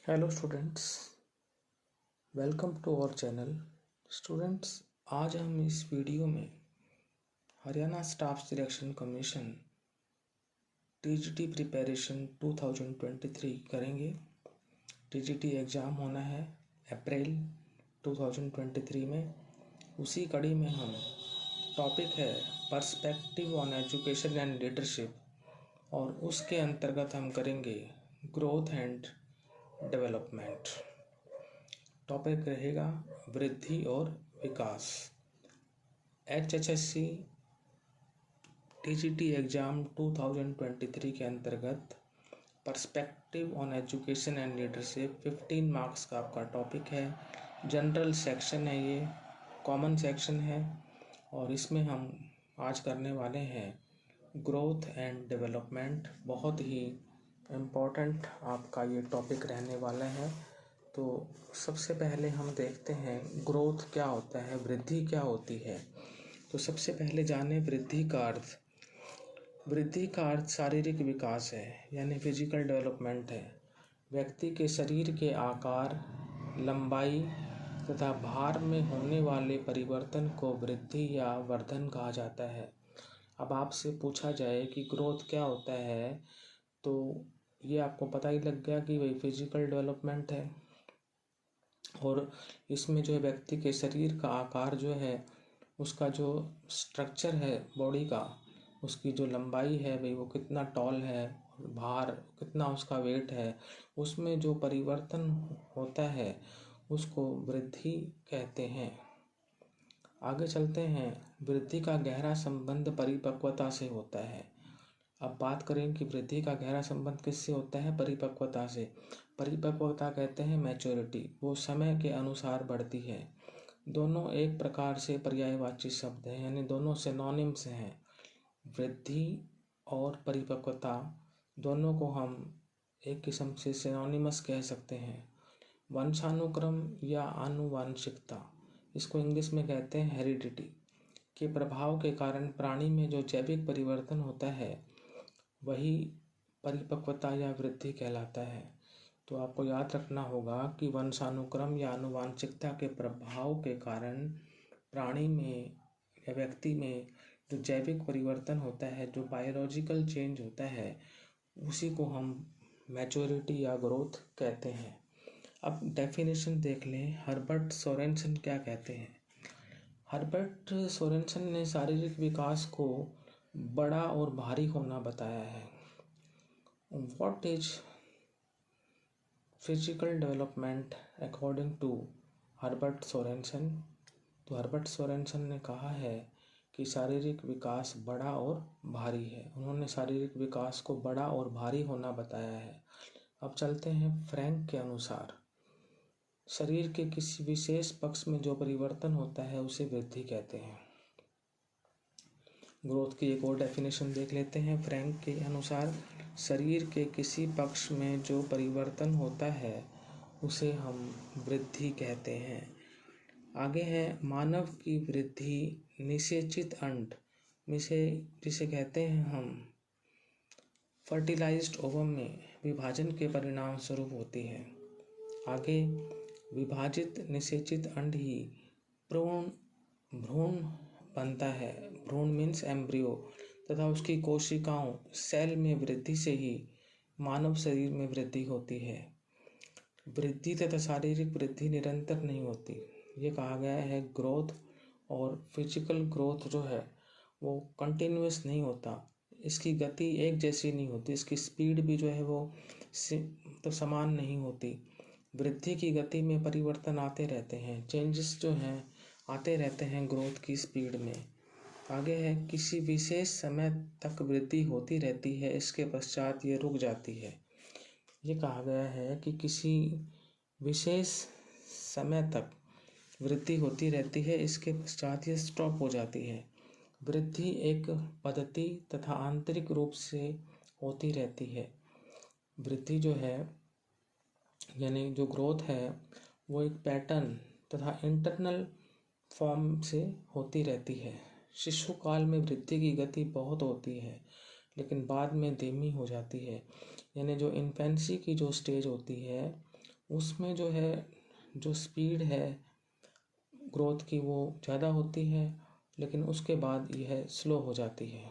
Hello students, welcome to our channel. Students, आज हम इस वीडियो में Haryana staff selection commission TGT preparation 2023 करेंगे। टीजीटी एग्ज़ाम होना है अप्रैल 2023 में। उसी कड़ी में हम टॉपिक है perspective on education and leadership, और उसके अंतर्गत हम करेंगे ग्रोथ एंड डेवलपमेंट। टॉपिक रहेगा वृद्धि और विकास। HHSC टीजीटी एग्ज़ाम 2023 के अंतर्गत perspective on education and leadership 15 marks का आपका टॉपिक है। जनरल सेक्शन है, ये कॉमन सेक्शन है, और इसमें हम आज करने वाले हैं ग्रोथ एंड डेवलपमेंट। बहुत ही इम्पोर्टेंट आपका ये टॉपिक रहने वाला है। तो सबसे पहले हम देखते हैं ग्रोथ क्या होता है, वृद्धि क्या होती है। तो सबसे पहले जाने वृद्धि का अर्थ। वृद्धि का अर्थ शारीरिक विकास है, यानी फिजिकल डेवलपमेंट है। व्यक्ति के शरीर के आकार, लंबाई तथा भार में होने वाले परिवर्तन को वृद्धि या वर्धन कहा जाता है। अब आपसे पूछा जाए कि ग्रोथ क्या होता है, तो ये आपको पता ही लग गया कि वही फिजिकल डेवलपमेंट है। और इसमें जो है व्यक्ति के शरीर का आकार जो है, उसका जो स्ट्रक्चर है बॉडी का, उसकी जो लंबाई है भाई वो कितना टॉल है, भार कितना उसका वेट है, उसमें जो परिवर्तन होता है उसको वृद्धि कहते हैं। आगे चलते हैं। वृद्धि का गहरा संबंध परिपक्वता से होता है। अब बात करें कि वृद्धि का गहरा संबंध किससे होता है? परिपक्वता से। परिपक्वता कहते हैं मैच्योरिटी, वो समय के अनुसार बढ़ती है। दोनों एक प्रकार से पर्यायवाची शब्द हैं, यानी दोनों सिनोनिम्स हैं। वृद्धि और परिपक्वता दोनों को हम एक किस्म से सिनोनिमस कह सकते हैं। वंशानुक्रम या आनुवांशिकता, इसको इंग्लिश में कहते हैं हेरिडिटी, के प्रभाव के कारण प्राणी में जो जैविक परिवर्तन होता है वही परिपक्वता या वृद्धि कहलाता है। तो आपको याद रखना होगा कि वंशानुक्रम या आनुवांशिकता के प्रभाव के कारण प्राणी में या व्यक्ति में जो जैविक परिवर्तन होता है, जो बायोलॉजिकल चेंज होता है, उसी को हम मैच्योरिटी या ग्रोथ कहते हैं। अब डेफिनेशन देख लें। हर्बर्ट सोरेनसन क्या कहते हैं? हर्बर्ट सोरेनसन ने शारीरिक विकास को बड़ा और भारी होना बताया है। What is physical development according to Herbert Sorenson? तो हर्बर्ट सोरेनसन ने कहा है कि शारीरिक विकास बड़ा और भारी है। उन्होंने शारीरिक विकास को बड़ा और भारी होना बताया है। अब चलते हैं फ्रैंक के अनुसार। शरीर के किसी विशेष पक्ष में जो परिवर्तन होता है उसे वृद्धि कहते हैं। ग्रोथ की एक और डेफिनेशन देख लेते हैं। फ्रैंक के अनुसार शरीर के किसी पक्ष में जो परिवर्तन होता है उसे हम वृद्धि कहते हैं। आगे है मानव की वृद्धि निषेचित अंड जिसे कहते हैं हम फर्टिलाइज्ड ओवम में विभाजन के परिणाम स्वरूप होती है। आगे विभाजित निषेचित अंड ही भ्रूण बनता है। भ्रूण मीन्स एम्ब्रियो, तथा उसकी कोशिकाओं सेल में वृद्धि से ही मानव शरीर में वृद्धि होती है। वृद्धि तथा शारीरिक वृद्धि निरंतर नहीं होती। ये कहा गया है ग्रोथ और फिजिकल ग्रोथ जो है वो कंटिन्यूस नहीं होता। इसकी गति एक जैसी नहीं होती, इसकी स्पीड भी जो है वो तो समान नहीं होती। वृद्धि की गति में परिवर्तन आते रहते हैं, चेंजेस जो हैं आते रहते हैं ग्रोथ की स्पीड में। आगे है किसी विशेष समय तक वृद्धि होती रहती है, इसके पश्चात ये रुक जाती है। ये कहा गया है कि किसी विशेष समय तक वृद्धि होती रहती है, इसके पश्चात ये स्टॉप हो जाती है। वृद्धि एक पद्धति तथा आंतरिक रूप से होती रहती है। वृद्धि जो है यानी जो ग्रोथ है वो एक पैटर्न तथा इंटरनल फॉर्म से होती रहती है। शिशु काल में वृद्धि की गति बहुत होती है, लेकिन बाद में धीमी हो जाती है। यानी जो इन्फेंसी की जो स्टेज होती है उसमें जो है जो स्पीड है ग्रोथ की वो ज़्यादा होती है, लेकिन उसके बाद यह स्लो हो जाती है।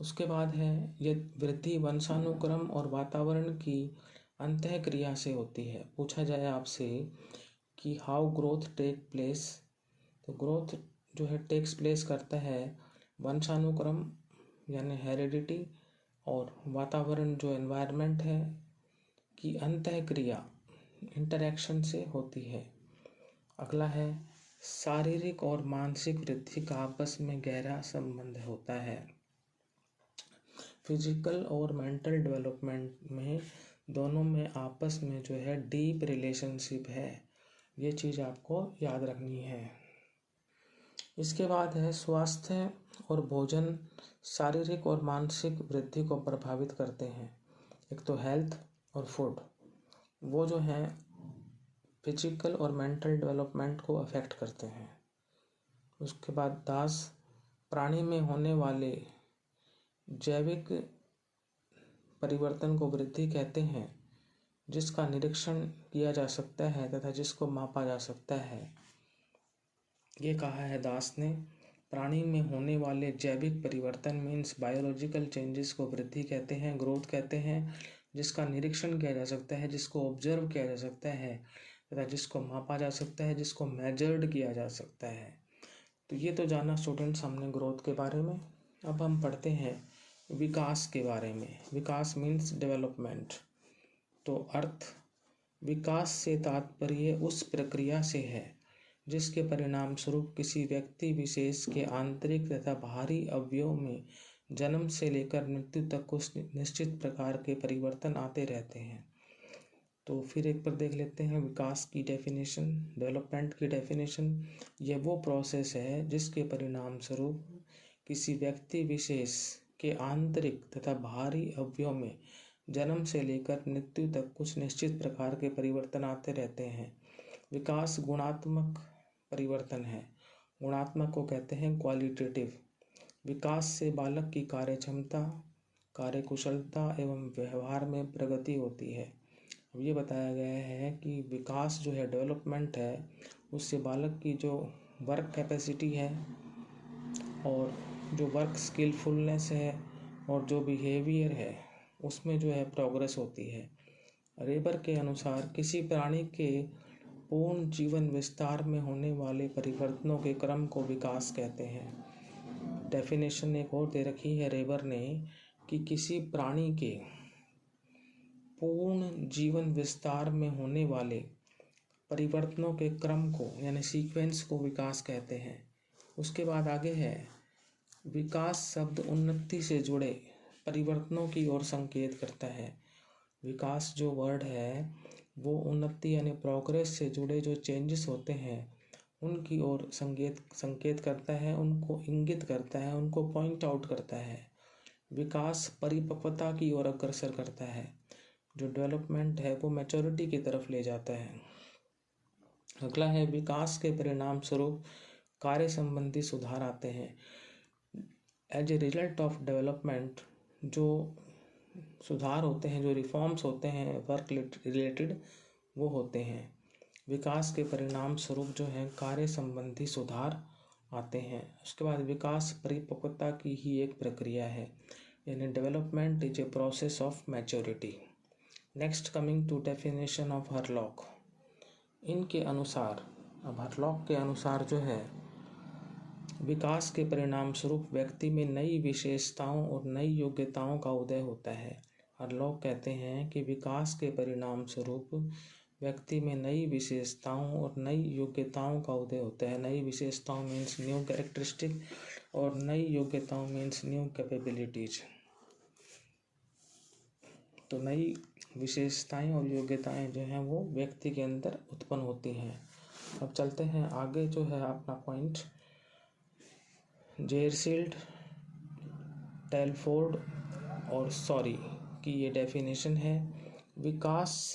उसके बाद है ये वृद्धि वंशानुक्रम और वातावरण की अंतःक्रिया से होती है। पूछा जाए आपसे कि हाउ ग्रोथ टेक प्लेस, तो ग्रोथ जो है टेक्स प्लेस करता है वंशानुक्रम यानी हेरिडिटी और वातावरण जो एनवायरनमेंट है की अंतःक्रिया इंटरेक्शन से होती है। अगला है शारीरिक और मानसिक वृद्धि का आपस में गहरा संबंध होता है। फिजिकल और मेंटल डेवलपमेंट में दोनों में आपस में जो है डीप रिलेशनशिप है, ये चीज़ आपको याद रखनी है। इसके बाद है स्वास्थ्य और भोजन शारीरिक और मानसिक वृद्धि को प्रभावित करते हैं। एक तो हेल्थ और फूड, वो जो है फिजिकल और मेंटल डेवलपमेंट को अफेक्ट करते हैं। उसके बाद दास प्राणी में होने वाले जैविक परिवर्तन को वृद्धि कहते हैं, जिसका निरीक्षण किया जा सकता है तथा जिसको मापा जा सकता है। ये कहा है दास ने, प्राणी में होने वाले जैविक परिवर्तन मीन्स बायोलॉजिकल चेंजेस को वृद्धि कहते हैं, ग्रोथ कहते हैं, जिसका निरीक्षण किया जा सकता है, जिसको ऑब्जर्व किया जा सकता है तथा जिसको मापा जा सकता है, जिसको मेजर्ड किया जा सकता है। तो ये तो जाना स्टूडेंट्स हमने ग्रोथ के बारे में। अब हम पढ़ते हैं विकास के बारे में। विकास मीन्स डेवलपमेंट। तो अर्थ विकास से तात्पर्य उस प्रक्रिया से है जिसके परिणाम स्वरूप किसी व्यक्ति विशेष के आंतरिक तथा बाहरी अवयव में जन्म से लेकर मृत्यु तक कुछ निश्चित प्रकार के परिवर्तन आते रहते हैं। तो फिर एक पर देख लेते हैं विकास की डेफिनेशन, डेवलपमेंट की डेफिनेशन। यह वो प्रोसेस है जिसके परिणाम स्वरूप किसी व्यक्ति विशेष के आंतरिक तथा बाहरी अवयव में जन्म से लेकर मृत्यु तक कुछ निश्चित प्रकार के परिवर्तन आते रहते हैं। विकास गुणात्मक परिवर्तन है। गुणात्मक को कहते हैं क्वालिटेटिव। विकास से बालक की कार्य क्षमता, कार्यकुशलता एवं व्यवहार में प्रगति होती है। अब ये बताया गया है कि विकास जो है डेवलपमेंट है, उससे बालक की जो वर्क कैपेसिटी है और जो वर्क स्किलफुलनेस है और जो बिहेवियर है उसमें जो है प्रोग्रेस होती है। रेबर के अनुसार किसी प्राणी के पूर्ण जीवन विस्तार में होने वाले परिवर्तनों के क्रम को विकास कहते हैं। डेफिनेशन एक और दे रखी है रेबर ने कि किसी प्राणी के पूर्ण जीवन विस्तार में होने वाले परिवर्तनों के क्रम को यानी सीक्वेंस को विकास कहते हैं। उसके बाद आगे है विकास शब्द उन्नति से जुड़े परिवर्तनों की ओर संकेत करता है। विकास जो वर्ड है वो उन्नति यानी प्रोग्रेस से जुड़े जो चेंजेस होते हैं उनकी ओर संकेत करता है, उनको इंगित करता है, उनको पॉइंट आउट करता है। विकास परिपक्वता की ओर अग्रसर करता है। जो डेवलपमेंट है वो मैच्योरिटी की तरफ ले जाता है। अगला है विकास के परिणाम स्वरूप कार्य संबंधी सुधार आते हैं। As a result of development जो सुधार होते हैं, जो रिफॉर्म्स होते हैं वर्क रिलेटेड, वो होते हैं। विकास के परिणाम स्वरूप जो है कार्य संबंधी सुधार आते हैं। उसके बाद विकास परिपक्वता की ही एक प्रक्रिया है, यानी development is a process of maturity. Next coming to definition of Hurlock. इनके अनुसार, अब हरलॉक के अनुसार जो है विकास के परिणाम स्वरूप व्यक्ति में नई विशेषताओं और नई योग्यताओं का उदय होता है। हरलॉक कहते हैं कि विकास के परिणाम स्वरूप व्यक्ति में नई विशेषताओं और नई योग्यताओं का उदय होता है। नई विशेषताओं मीन्स न्यू कैरेक्टरिस्टिक और नई योग्यताओं मीन्स न्यू कैपेबिलिटीज। तो नई विशेषताएं और योग्यताएं जो हैं वो व्यक्ति के अंदर उत्पन्न होती हैं। अब चलते हैं आगे, जो है अपना पॉइंट जेरसील्ड, टेलफोर्ड और सॉरी की ये डेफिनेशन है। विकास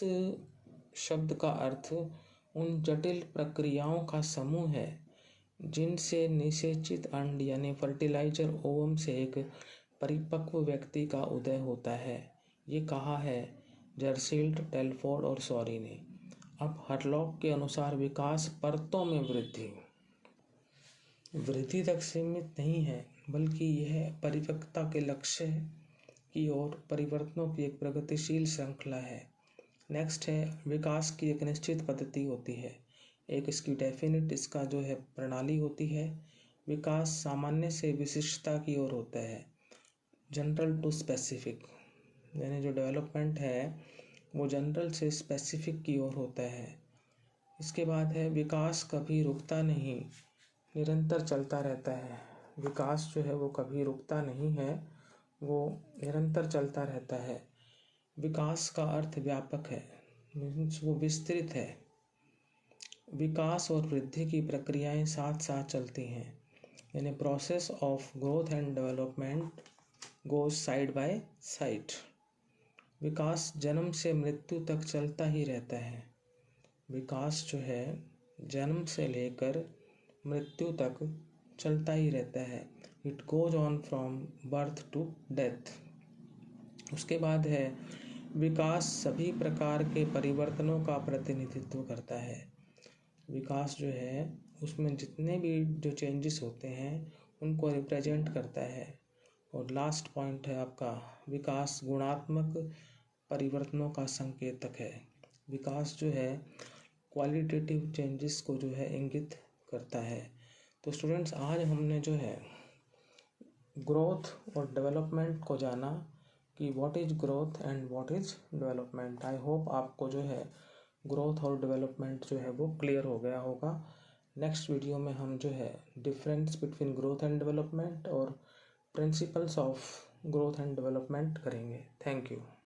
शब्द का अर्थ उन जटिल प्रक्रियाओं का समूह है जिनसे निषेचित अंड यानी फर्टिलाइजर ओवम से एक परिपक्व व्यक्ति का उदय होता है। ये कहा है जेरसील्ड, टेलफोर्ड और सॉरी ने। अब हरलॉक के अनुसार विकास परतों में वृद्धि तक सीमित नहीं है, बल्कि यह परिपक्वता के लक्ष्य की ओर परिवर्तनों की एक प्रगतिशील श्रृंखला है। नेक्स्ट है, विकास की एक निश्चित पद्धति होती है, एक इसकी डेफिनेट इसका जो है प्रणाली होती है। विकास सामान्य से विशिष्टता की ओर होता है, जनरल टू स्पेसिफिक, यानी जो डेवलपमेंट है वो जनरल से स्पेसिफिक की ओर होता है। इसके बाद है, विकास कभी रुकता नहीं, निरंतर चलता रहता है। विकास जो है वो कभी रुकता नहीं है, वो निरंतर चलता रहता है। विकास का अर्थ व्यापक है, मीन्स वो विस्तृत है। विकास और वृद्धि की प्रक्रियाएं साथ साथ चलती हैं, यानी process of growth and development goes side by side. विकास जन्म से मृत्यु तक चलता ही रहता है। विकास जो है जन्म से लेकर मृत्यु तक चलता ही रहता है। It goes on from birth to death. उसके बाद है, विकास सभी प्रकार के परिवर्तनों का प्रतिनिधित्व करता है। विकास जो है उसमें जितने भी जो चेंजेस होते हैं उनको रिप्रेजेंट करता है। और लास्ट पॉइंट है आपका, विकास गुणात्मक परिवर्तनों का संकेतक है। विकास जो है क्वालिटेटिव चेंजेस को जो है इंगित करता है। तो स्टूडेंट्स, आज हमने जो है ग्रोथ और डेवलपमेंट को जाना कि what is growth and what is development. I hope आपको जो है ग्रोथ और डेवलपमेंट जो है वो क्लियर हो गया होगा। नेक्स्ट वीडियो में हम जो है difference between growth and development और principles of growth and development करेंगे। Thank you.